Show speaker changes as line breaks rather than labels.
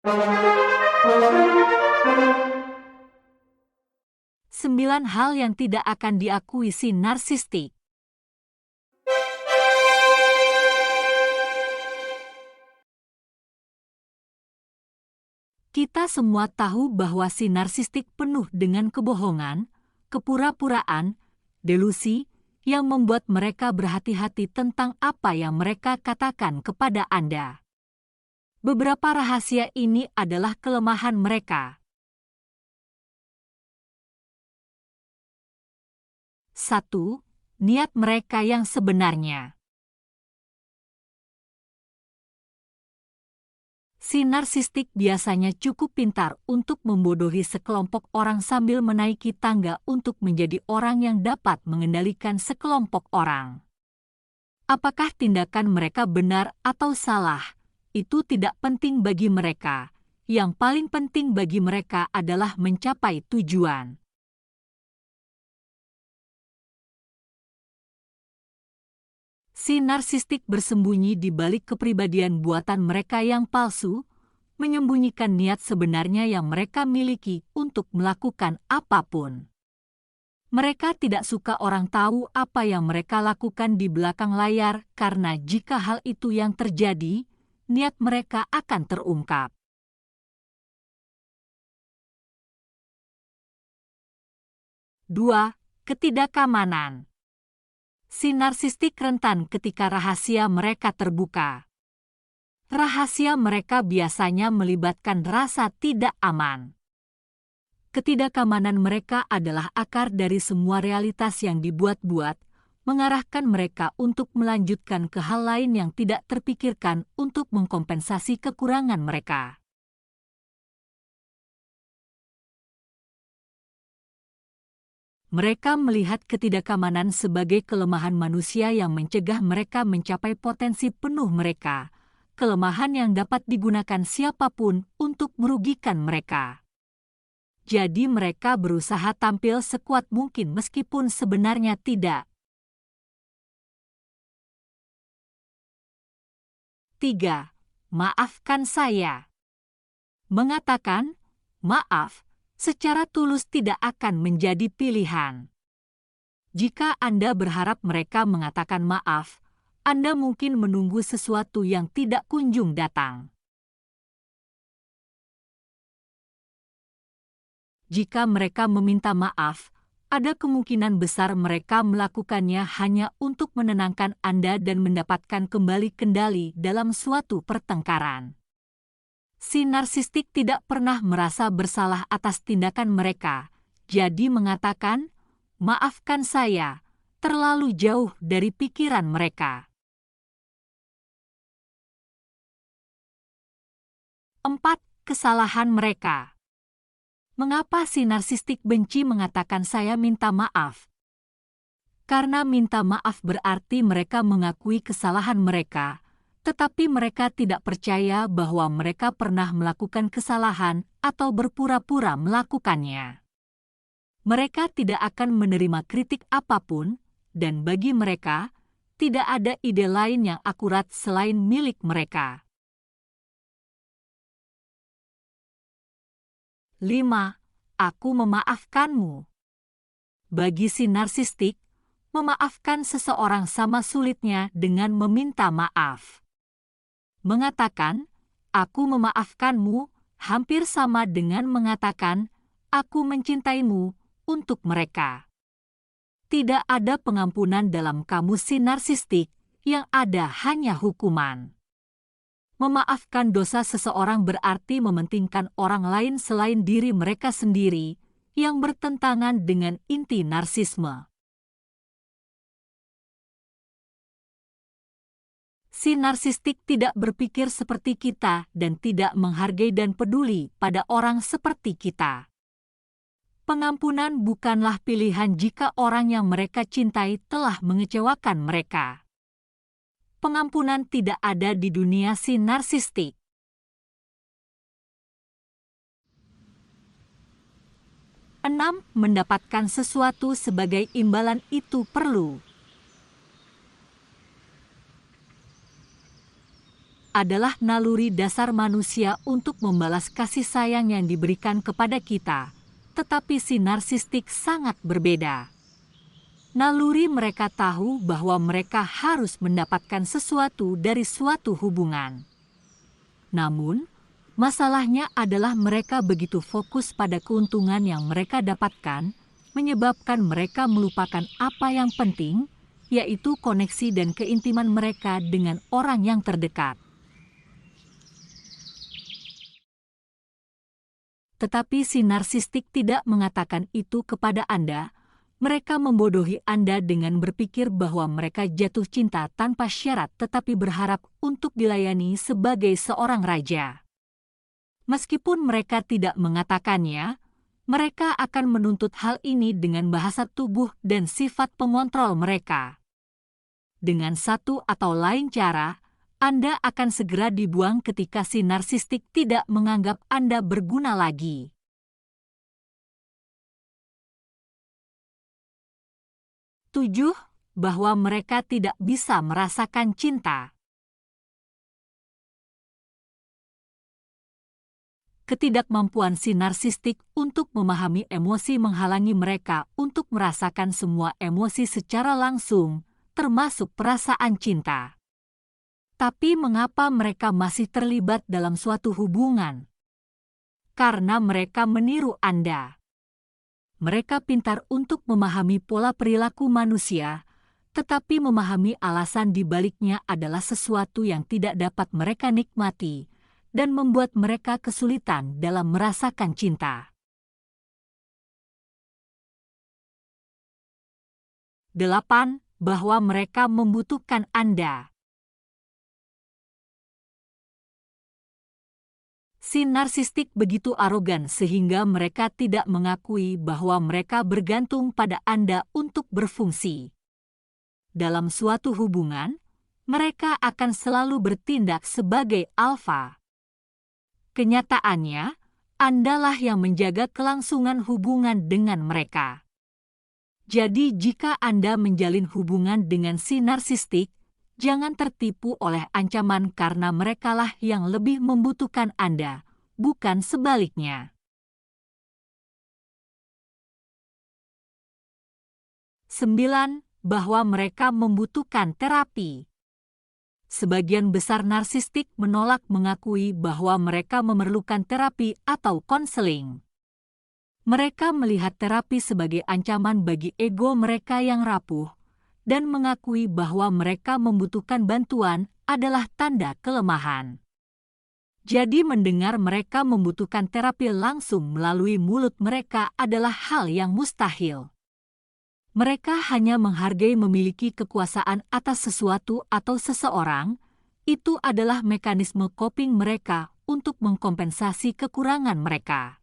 9 hal yang tidak akan diakui si narsistik. Kita semua tahu bahwa si narsistik penuh dengan kebohongan, kepura-puraan, delusi, yang membuat mereka berhati-hati tentang apa yang mereka katakan kepada Anda. Beberapa rahasia ini adalah kelemahan mereka. 1. Niat mereka yang sebenarnya. Si narsistik biasanya cukup pintar untuk membodohi sekelompok orang sambil menaiki tangga untuk menjadi orang yang dapat mengendalikan sekelompok orang. Apakah tindakan mereka benar atau salah? Itu tidak penting bagi mereka. Yang paling penting bagi mereka adalah mencapai tujuan. Si narsistik bersembunyi di balik kepribadian buatan mereka yang palsu, menyembunyikan niat sebenarnya yang mereka miliki untuk melakukan apapun. Mereka tidak suka orang tahu apa yang mereka lakukan di belakang layar karena jika hal itu yang terjadi, niat mereka akan terungkap. Dua, ketidakamanan. Si narsistik rentan ketika rahasia mereka terbuka. Rahasia mereka biasanya melibatkan rasa tidak aman. Ketidakamanan mereka adalah akar dari semua realitas yang dibuat-buat, mengarahkan mereka untuk melanjutkan ke hal lain yang tidak terpikirkan untuk mengkompensasi kekurangan mereka. Mereka melihat ketidakamanan sebagai kelemahan manusia yang mencegah mereka mencapai potensi penuh mereka, kelemahan yang dapat digunakan siapapun untuk merugikan mereka. Jadi mereka berusaha tampil sekuat mungkin meskipun sebenarnya tidak. 3. Maafkan saya. Mengatakan, maaf, secara tulus tidak akan menjadi pilihan. Jika Anda berharap mereka mengatakan maaf, Anda mungkin menunggu sesuatu yang tidak kunjung datang. Jika mereka meminta maaf, ada kemungkinan besar mereka melakukannya hanya untuk menenangkan Anda dan mendapatkan kembali kendali dalam suatu pertengkaran. Si narsistik tidak pernah merasa bersalah atas tindakan mereka, jadi mengatakan, maafkan saya, terlalu jauh dari pikiran mereka. 4. Kesalahan mereka. Mengapa si narsistik benci mengatakan saya minta maaf? Karena minta maaf berarti mereka mengakui kesalahan mereka, tetapi mereka tidak percaya bahwa mereka pernah melakukan kesalahan atau berpura-pura melakukannya. Mereka tidak akan menerima kritik apapun, dan bagi mereka, tidak ada ide lain yang akurat selain milik mereka. 5. Aku memaafkanmu. Bagi si narsistik, memaafkan seseorang sama sulitnya dengan meminta maaf. Mengatakan, aku memaafkanmu, hampir sama dengan mengatakan, aku mencintaimu untuk mereka. Tidak ada pengampunan dalam kamus si narsistik, yang ada hanya hukuman. Memaafkan dosa seseorang berarti mementingkan orang lain selain diri mereka sendiri, yang bertentangan dengan inti narsisme. Si narsistik tidak berpikir seperti kita dan tidak menghargai dan peduli pada orang seperti kita. Pengampunan bukanlah pilihan jika orang yang mereka cintai telah mengecewakan mereka. Pengampunan tidak ada di dunia si narsistik. 6. Mendapatkan sesuatu sebagai imbalan itu perlu. adalah naluri dasar manusia untuk membalas kasih sayang yang diberikan kepada kita, tetapi si narsistik sangat berbeda. Naluri mereka tahu bahwa mereka harus mendapatkan sesuatu dari suatu hubungan. Namun, masalahnya adalah mereka begitu fokus pada keuntungan yang mereka dapatkan, menyebabkan mereka melupakan apa yang penting, yaitu koneksi dan keintiman mereka dengan orang yang terdekat. Tetapi si narsistik tidak mengatakan itu kepada Anda. Mereka membodohi Anda dengan berpikir bahwa mereka jatuh cinta tanpa syarat tetapi berharap untuk dilayani sebagai seorang raja. Meskipun mereka tidak mengatakannya, mereka akan menuntut hal ini dengan bahasa tubuh dan sifat pengontrol mereka. Dengan satu atau lain cara, Anda akan segera dibuang ketika si narsistik tidak menganggap Anda berguna lagi. Tujuh, bahwa mereka tidak bisa merasakan cinta. Ketidakmampuan si narsistik untuk memahami emosi menghalangi mereka untuk merasakan semua emosi secara langsung, termasuk perasaan cinta. Tapi mengapa mereka masih terlibat dalam suatu hubungan? Karena mereka meniru Anda. Mereka pintar untuk memahami pola perilaku manusia, tetapi memahami alasan di baliknya adalah sesuatu yang tidak dapat mereka nikmati dan membuat mereka kesulitan dalam merasakan cinta. 8. Bahwa mereka membutuhkan Anda. Si narsistik begitu arogan sehingga mereka tidak mengakui bahwa mereka bergantung pada Anda untuk berfungsi. Dalam suatu hubungan, mereka akan selalu bertindak sebagai alfa. Kenyataannya, Andalah yang menjaga kelangsungan hubungan dengan mereka. Jadi jika Anda menjalin hubungan dengan si narsistik, jangan tertipu oleh ancaman karena merekalah yang lebih membutuhkan Anda, bukan sebaliknya. 9. Bahwa mereka membutuhkan terapi. Sebagian besar narsistik menolak mengakui bahwa mereka memerlukan terapi atau konseling. Mereka melihat terapi sebagai ancaman bagi ego mereka yang rapuh, dan mengakui bahwa mereka membutuhkan bantuan adalah tanda kelemahan. Jadi mendengar mereka membutuhkan terapi langsung melalui mulut mereka adalah hal yang mustahil. Mereka hanya menghargai memiliki kekuasaan atas sesuatu atau seseorang. Itu adalah mekanisme coping mereka untuk mengkompensasi kekurangan mereka.